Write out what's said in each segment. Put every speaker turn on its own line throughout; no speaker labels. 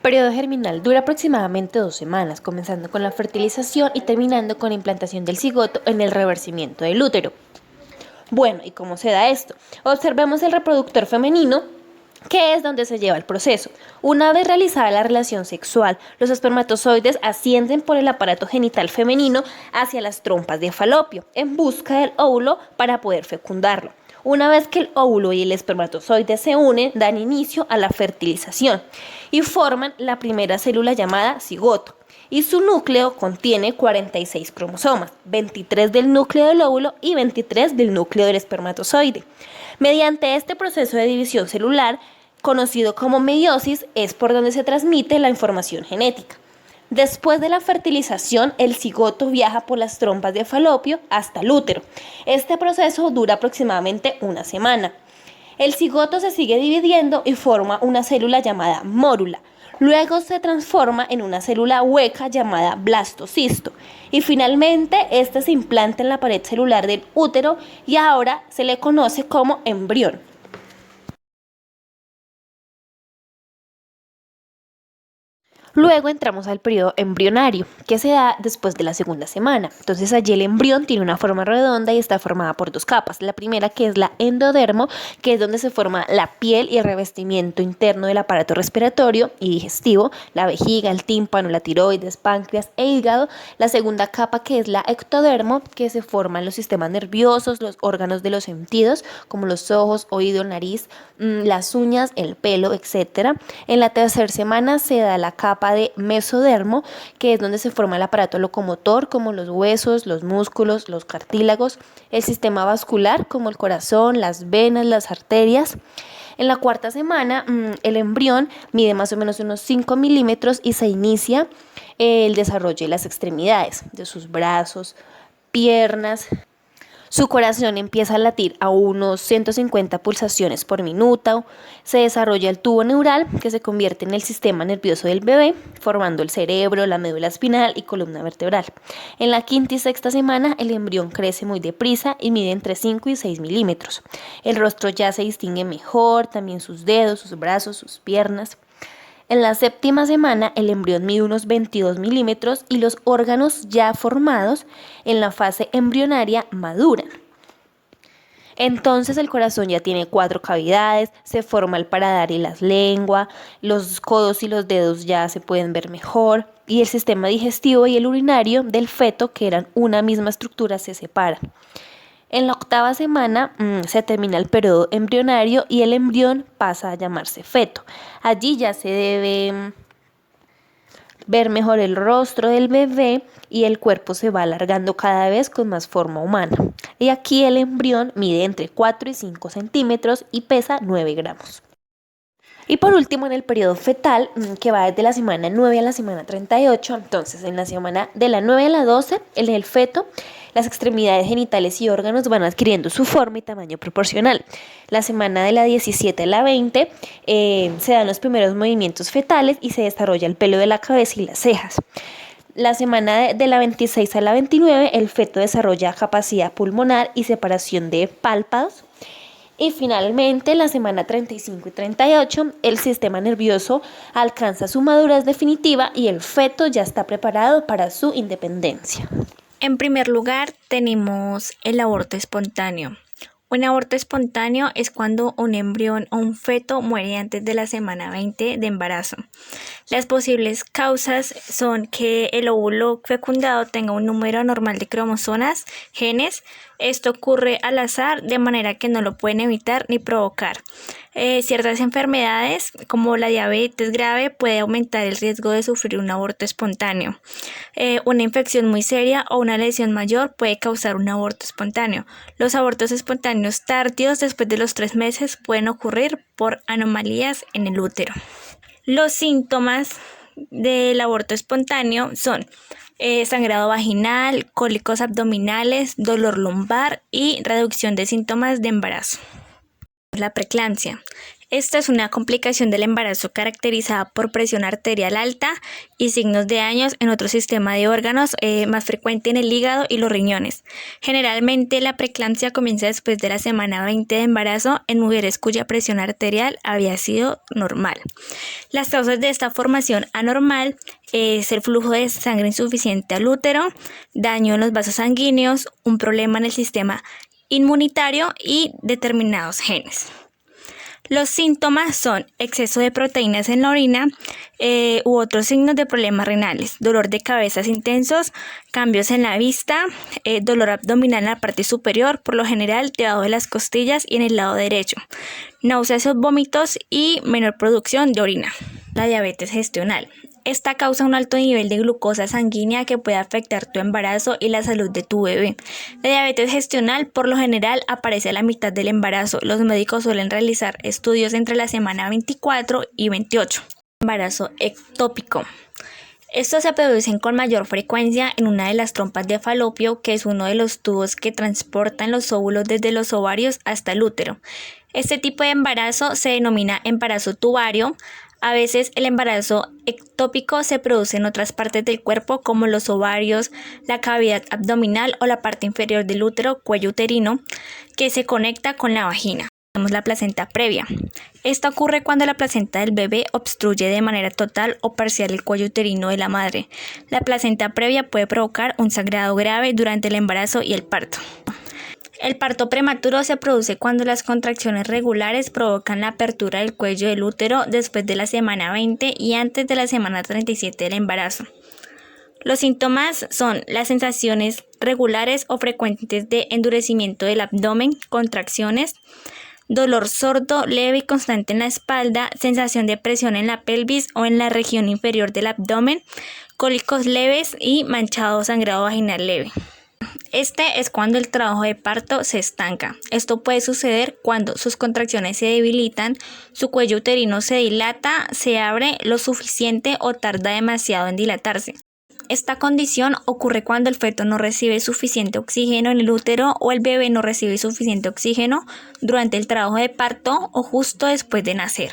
Periodo germinal dura aproximadamente 2 semanas, comenzando con la fertilización y terminando con la implantación del cigoto en el reversimiento del útero. Bueno, ¿y cómo se da esto? Observemos el reproductor femenino, que es donde se lleva el proceso. Una vez realizada la relación sexual, los espermatozoides ascienden por el aparato genital femenino hacia las trompas de falopio, en busca del óvulo para poder fecundarlo. Una vez que el óvulo y el espermatozoide se unen, dan inicio a la fertilización y forman la primera célula llamada cigoto. Y su núcleo contiene 46 cromosomas, 23 del núcleo del óvulo y 23 del núcleo del espermatozoide. Mediante este proceso de división celular, conocido como meiosis, es por donde se transmite la información genética. Después de la fertilización, el cigoto viaja por las trompas de falopio hasta el útero. Este proceso dura aproximadamente una semana. El cigoto se sigue dividiendo y forma una célula llamada mórula. Luego se transforma en una célula hueca llamada blastocisto. Y finalmente, este se implanta en la pared celular del útero y ahora se le conoce como embrión. Luego entramos al periodo embrionario, que se da después de la segunda semana. Entonces allí el embrión tiene una forma redonda y está formada por 2 capas. La primera, que es la endodermo, que es donde se forma la piel y el revestimiento interno del aparato respiratorio y digestivo, la vejiga, el tímpano, la tiroides, páncreas e hígado. La segunda capa, que es la ectodermo, que se forman los sistemas nerviosos, los órganos de los sentidos, como los ojos, oído, nariz, las uñas, el pelo, etc. En la tercera semana se da la capa de mesodermo, que es donde se forma el aparato locomotor, como los huesos, los músculos, los cartílagos, el sistema vascular, como el corazón, las venas, las arterias. En la cuarta semana, el embrión mide más o menos unos 5 milímetros y se inicia el desarrollo de las extremidades, de sus brazos, piernas. Su corazón empieza a latir a unos 150 pulsaciones por minuto, se desarrolla el tubo neural, que se convierte en el sistema nervioso del bebé, formando el cerebro, la médula espinal y columna vertebral. En la quinta y sexta semana, el embrión crece muy deprisa y mide entre 5 y 6 milímetros. El rostro ya se distingue mejor, también sus dedos, sus brazos, sus piernas. En la séptima semana, el embrión mide unos 22 milímetros y los órganos ya formados en la fase embrionaria maduran. Entonces el corazón ya tiene 4 cavidades, se forma el paladar y la lengua, los codos y los dedos ya se pueden ver mejor y el sistema digestivo y el urinario del feto, que eran una misma estructura, se separan. En la octava semana se termina el periodo embrionario y el embrión pasa a llamarse feto. Allí ya se debe ver mejor el rostro del bebé y el cuerpo se va alargando cada vez con más forma humana. Y aquí el embrión mide entre 4 y 5 centímetros y pesa 9 gramos. Y por último, en el periodo fetal, que va desde la semana 9 a la semana 38, entonces en la semana de la 9 a la 12, en el feto, las extremidades genitales y órganos van adquiriendo su forma y tamaño proporcional. La semana de la 17 a la 20 se dan los primeros movimientos fetales y se desarrolla el pelo de la cabeza y las cejas. La semana de la 26 a la 29, el feto desarrolla capacidad pulmonar y separación de párpados. Y finalmente, la semana 35 y 38, el sistema nervioso alcanza su madurez definitiva y el feto ya está preparado para su independencia.
En primer lugar, tenemos el aborto espontáneo. Un aborto espontáneo es cuando un embrión o un feto muere antes de la semana 20 de embarazo. Las posibles causas son que el óvulo fecundado tenga un número anormal de cromosomas, genes. Esto ocurre al azar, de manera que no lo pueden evitar ni provocar. Ciertas enfermedades, como la diabetes grave, puede aumentar el riesgo de sufrir un aborto espontáneo. Una infección muy seria o una lesión mayor puede causar un aborto espontáneo. Los abortos espontáneos tardíos después de los 3 meses pueden ocurrir por anomalías en el útero. Los síntomas del aborto espontáneo son sangrado vaginal, cólicos abdominales, dolor lumbar y reducción de síntomas de embarazo. La preeclampsia Esta es una complicación del embarazo caracterizada por presión arterial alta y signos de daños en otro sistema de órganos, más frecuente en el hígado y los riñones. Generalmente la preeclampsia comienza después de la semana 20 de embarazo en mujeres cuya presión arterial había sido normal. Las causas de esta formación anormal es el flujo de sangre insuficiente al útero, daño en los vasos sanguíneos, un problema en el sistema inmunitario y determinados genes. Los síntomas son exceso de proteínas en la orina u otros signos de problemas renales, dolor de cabezas intensos, cambios en la vista, dolor abdominal en la parte superior, por lo general debajo de las costillas y en el lado derecho, náuseas o vómitos y menor producción de orina. La diabetes gestional. Esta causa un alto nivel de glucosa sanguínea que puede afectar tu embarazo y la salud de tu bebé. La diabetes gestional por lo general aparece a la mitad del embarazo. Los médicos suelen realizar estudios entre la semana 24 y 28. Embarazo ectópico. Estos se producen con mayor frecuencia en una de las trompas de falopio, que es uno de los tubos que transportan los óvulos desde los ovarios hasta el útero. Este tipo de embarazo se denomina embarazo tubario. A veces el embarazo ectópico se produce en otras partes del cuerpo como los ovarios, la cavidad abdominal o la parte inferior del útero, cuello uterino, que se conecta con la vagina. Tenemos la placenta previa. Esto ocurre cuando la placenta del bebé obstruye de manera total o parcial el cuello uterino de la madre. La placenta previa puede provocar un sangrado grave durante el embarazo y el parto. El parto prematuro se produce cuando las contracciones regulares provocan la apertura del cuello del útero después de la semana 20 y antes de la semana 37 del embarazo. Los síntomas son las sensaciones regulares o frecuentes de endurecimiento del abdomen, contracciones, dolor sordo, leve y constante en la espalda, sensación de presión en la pelvis o en la región inferior del abdomen, cólicos leves y manchado o sangrado vaginal leve. Este es cuando el trabajo de parto se estanca. Esto puede suceder cuando sus contracciones se debilitan, su cuello uterino se dilata, se abre lo suficiente o tarda demasiado en dilatarse. Esta condición ocurre cuando el feto no recibe suficiente oxígeno en el útero o el bebé no recibe suficiente oxígeno durante el trabajo de parto o justo después de nacer.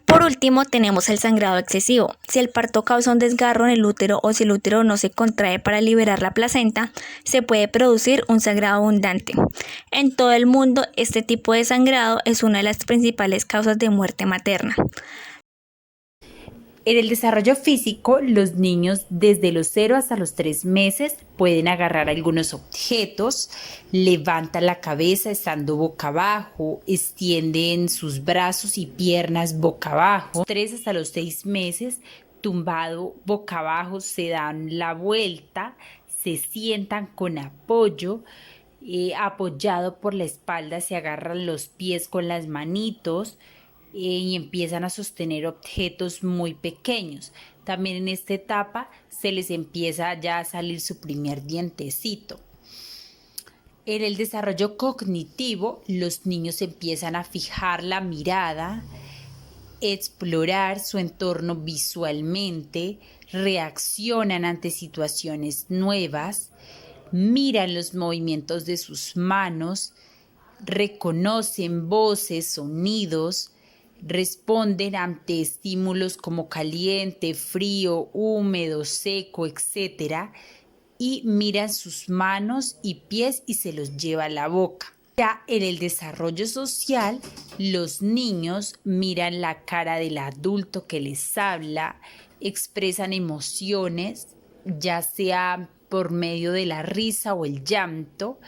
Por último, tenemos el sangrado excesivo. Si el parto causa un desgarro en el útero o si el útero no se contrae para liberar la placenta, se puede producir un sangrado abundante. En todo el mundo, este tipo de sangrado es una de las principales causas de muerte materna.
En el desarrollo físico, los niños desde los 0 hasta los 3 meses pueden agarrar algunos objetos, levantan la cabeza estando boca abajo, extienden sus brazos y piernas boca abajo. 3 hasta los 6 meses, tumbado boca abajo, se dan la vuelta, se sientan con apoyo, apoyado por la espalda, se agarran los pies con las manitos, y empiezan a sostener objetos muy pequeños. También en esta etapa se les empieza ya a salir su primer dientecito. En el desarrollo cognitivo, los niños empiezan a fijar la mirada, explorar su entorno visualmente, reaccionan ante situaciones nuevas, miran los movimientos de sus manos, reconocen voces, sonidos, responden ante estímulos como caliente, frío, húmedo, seco, etc. Y miran sus manos y pies y se los lleva a la boca. Ya en el desarrollo social, los niños miran la cara del adulto que les habla, expresan emociones, ya sea por medio de la risa o el llanto,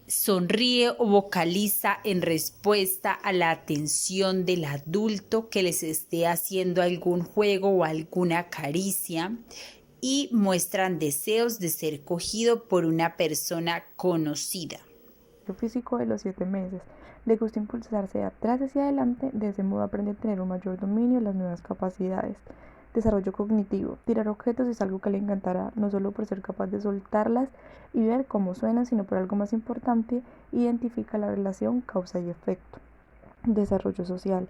sonríe o vocaliza en respuesta a la atención del adulto que les esté haciendo algún juego o alguna caricia y muestran deseos de ser cogido por una persona conocida.
Físico de los 7 meses. Le gusta impulsarse de atrás hacia adelante, de ese modo aprende a tener un mayor dominio de las nuevas capacidades. Desarrollo cognitivo. Tirar objetos es algo que le encantará, no solo por ser capaz de soltarlas y ver cómo suenan, sino por algo más importante, identifica la relación causa y efecto. Desarrollo social.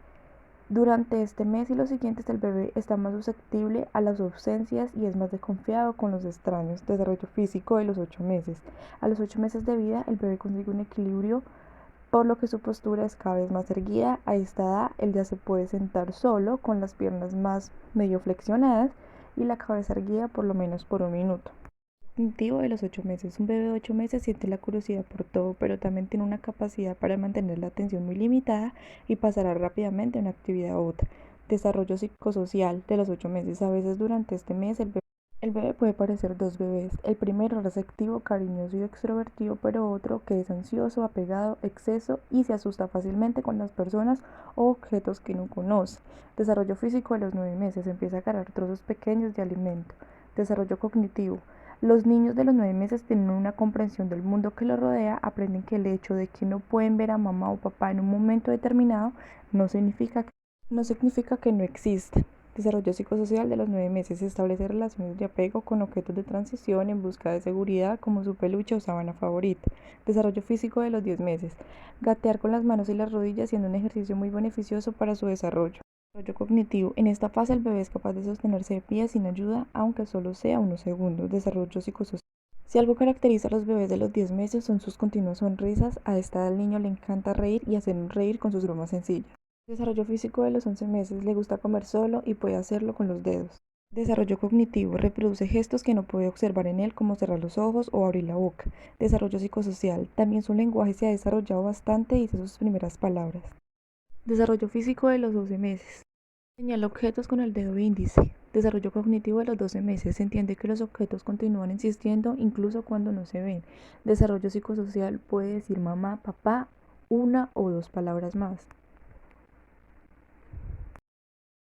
Durante este mes y los siguientes el bebé está más susceptible a las ausencias y es más desconfiado con los extraños. Desarrollo físico de los 8 meses. A los 8 meses de vida el bebé consigue un equilibrio por lo que su postura es cada vez más erguida. A esta edad, él ya se puede sentar solo, con las piernas más medio flexionadas y la cabeza erguida por lo menos por un minuto. Cognitivo de los 8 meses. Un bebé de 8 meses siente la curiosidad por todo, pero también tiene una capacidad para mantener la atención muy limitada y pasará rápidamente de una actividad a otra. Desarrollo psicosocial de los 8 meses. A veces durante este mes el bebé puede parecer dos bebés. El primero receptivo, cariñoso y extrovertido, pero otro que es ansioso, apegado, exceso y se asusta fácilmente con las personas o objetos que no conoce. Desarrollo físico de los 9 meses. Empieza a agarrar trozos pequeños de alimento. Desarrollo cognitivo. Los niños de los 9 meses tienen una comprensión del mundo que los rodea, aprenden que el hecho de que no pueden ver a mamá o papá en un momento determinado no significa que no existen. Desarrollo psicosocial de los 9 meses. Establece relaciones de apego con objetos de transición en busca de seguridad como su peluche o sábana favorita. Desarrollo físico de los 10 meses. Gatear con las manos y las rodillas siendo un ejercicio muy beneficioso para su desarrollo. Desarrollo cognitivo. En esta fase el bebé es capaz de sostenerse de pie sin ayuda, aunque solo sea unos segundos. Desarrollo psicosocial. Si algo caracteriza a los bebés de los 10 meses son sus continuas sonrisas, a esta edad al niño le encanta reír y hacernos reír con sus bromas sencillas. Desarrollo físico de los 11 meses. Le gusta comer solo y puede hacerlo con los dedos. Desarrollo cognitivo. Reproduce gestos que no puede observar en él, como cerrar los ojos o abrir la boca. Desarrollo psicosocial. También su lenguaje se ha desarrollado bastante y dice sus primeras palabras. Desarrollo físico de los 12 meses. Señala objetos con el dedo índice. Desarrollo cognitivo de los 12 meses. Se entiende que los objetos continúan existiendo incluso cuando no se ven. Desarrollo psicosocial. Puede decir mamá, papá, una o dos palabras más.